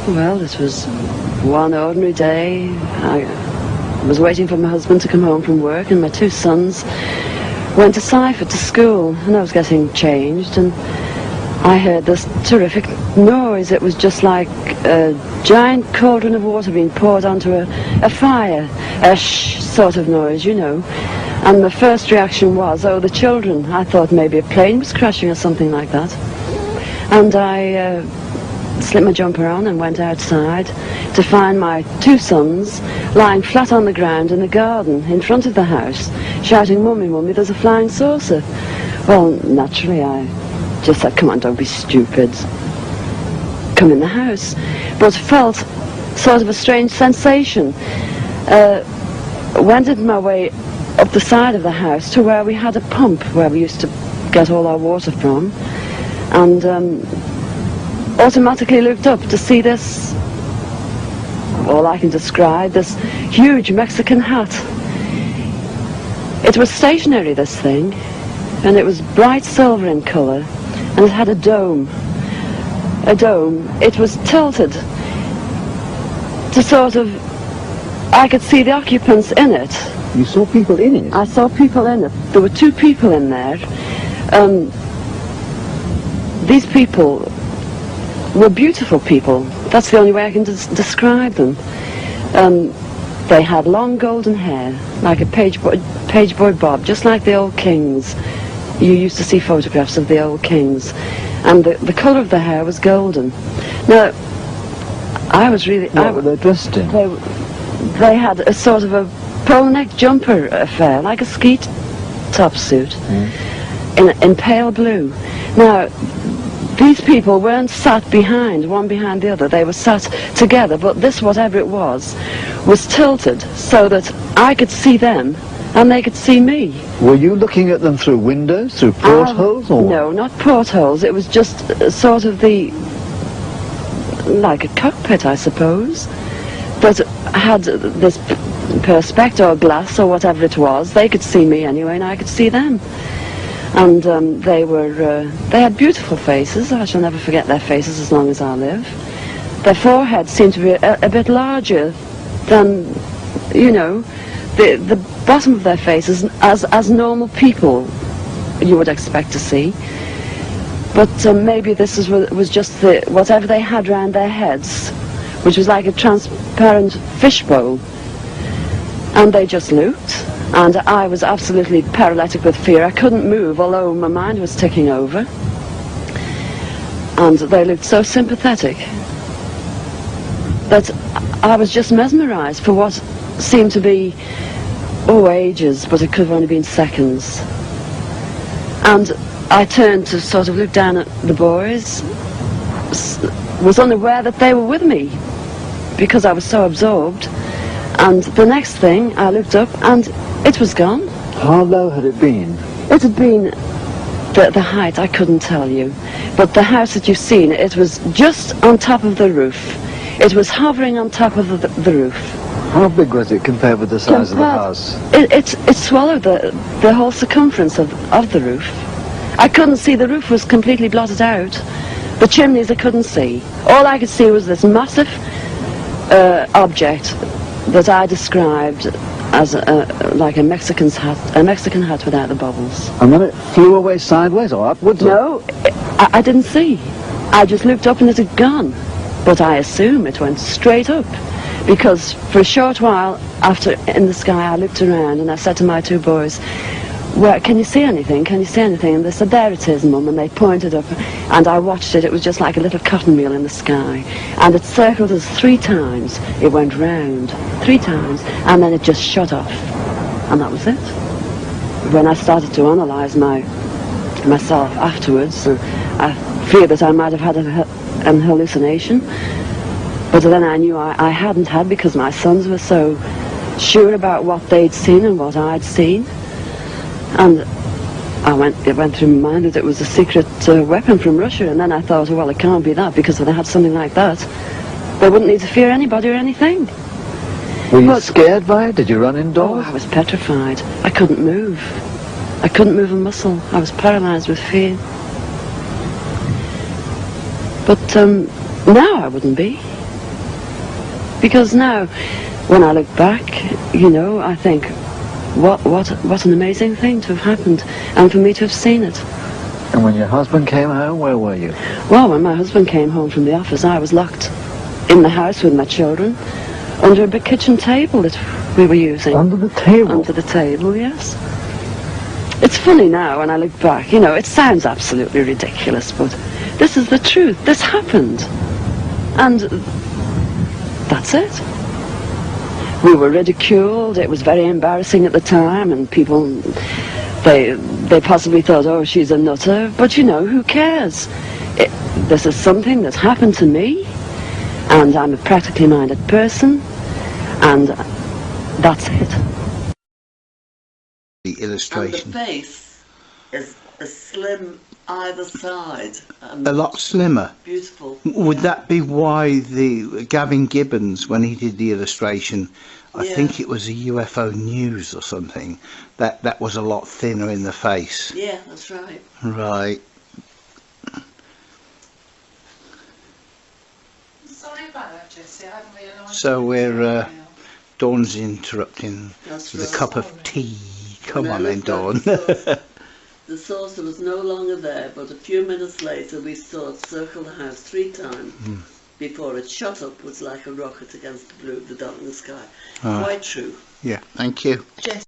Well, it was one ordinary day. I was waiting for my husband to come home from work, and my two sons went to Seifert to school, and I was getting changed, and I heard this terrific noise. It was just like a giant cauldron of water being poured onto a fire, a shh sort of noise, you know. And my first reaction was, oh, the children. I thought maybe a plane was crashing or something like that. And I slipped my jumper on and went outside to find my two sons lying flat on the ground in the garden in front of the house, shouting, "Mummy, Mummy, there's a flying saucer." Well, naturally I just said, "Come on, don't be stupid. Come in the house." But felt sort of a strange sensation. Wended my way up the side of the house to where we had a pump where we used to get all our water from, and automatically looked up to see this, all I can describe, this huge Mexican hat. It was stationary, this thing, and it was bright silver in colour, and it had a dome. It was tilted to sort of, I could see the occupants in it. You saw people in it? I saw people in it. There were two people in there. These people were beautiful people. That's the only way I can describe them. They had long golden hair, like a page boy bob, just like the old kings. You used to see photographs of the old kings. And the colour of their hair was golden. Now, I was really... What were they dressed in? They had a sort of a polo neck jumper affair, like a ski top suit, in pale blue. Now, these people weren't sat behind, one behind the other. They were sat together, but this, whatever it was tilted so that I could see them and they could see me. Were you looking at them through windows, through portholes? Or no, not portholes. It was just sort of like a cockpit, I suppose, but had this perspex or glass or whatever it was. They could see me anyway, and I could see them. And they had beautiful faces. I shall never forget their faces as long as I live. Their foreheads seemed to be a bit larger than, you know, the bottom of their faces as normal people you would expect to see. But maybe this was just whatever they had round their heads, which was like a transparent fishbowl. And they just looked, and I was absolutely paralytic with fear. I couldn't move, although my mind was ticking over. And they looked so sympathetic that I was just mesmerised for what seemed to be, ages, but it could have only been seconds. And I turned to sort of look down at the boys, was unaware that they were with me because I was so absorbed. And the next thing, I looked up and it was gone. How low had it been? It had been, the height, I couldn't tell you. But the house that you've seen, it was just on top of the roof. It was hovering on top of the roof. How big was it compared with the size of the house? It swallowed the whole circumference of the roof. I couldn't see, the roof was completely blotted out. The chimneys I couldn't see. All I could see was this massive object that I described as like a Mexican hat without the bubbles. And then it flew away sideways or upwards? No, I didn't see. I just looked up and it had gone. But I assume it went straight up, because for a short while after in the sky I looked around and I said to my two boys, "Where, can you see anything? Can you see anything?" And they said, "There it is, Mum," and they pointed up, and I watched it. It was just like a little cotton reel in the sky, and it circled us 3 times. It went round 3 times, and then it just shut off, and that was it. When I started to analyse myself afterwards, I feared that I might have had an hallucination, but then I knew I hadn't had, because my sons were so sure about what they'd seen and what I'd seen. And it went through my mind that it was a secret weapon from Russia, and then I thought, well, it can't be that, because if they had something like that, they wouldn't need to fear anybody or anything. Were you scared by it? Did you run indoors? Oh, I was petrified. I couldn't move. I couldn't move a muscle. I was paralysed with fear. But now I wouldn't be. Because now, when I look back, you know, I think, what an amazing thing to have happened, and for me to have seen it. And when your husband came home, where were you? Well, when my husband came home from the office, I was locked in the house with my children, under a big kitchen table that we were using. Under the table? Under the table, yes. It's funny now when I look back, you know, it sounds absolutely ridiculous, but this is the truth. This happened. And that's it. We were ridiculed. It was very embarrassing at the time, and people, they possibly thought, oh, she's a nutter. But, you know, who cares? This is something that's happened to me, and I'm a practically minded person, and that's it. The illustration. And the face is a slim either side. A lot slimmer. Beautiful. Would that be why the Gavin Gibbons, when he did the illustration, I think it was a UFO News or something, that was a lot thinner in the face? Yeah, that's right. Right. Sorry about that, Jessie. I hadn't realised. So we're Dawn's interrupting That's with right. a cup of tea. Come When I on then, looked Dawn. back, the saucer was no longer there, but a few minutes later we saw it circle the house 3 times before it shot upwards like a rocket against the blue of the darkening sky. Ah. Quite true. Yeah, thank you. Jess.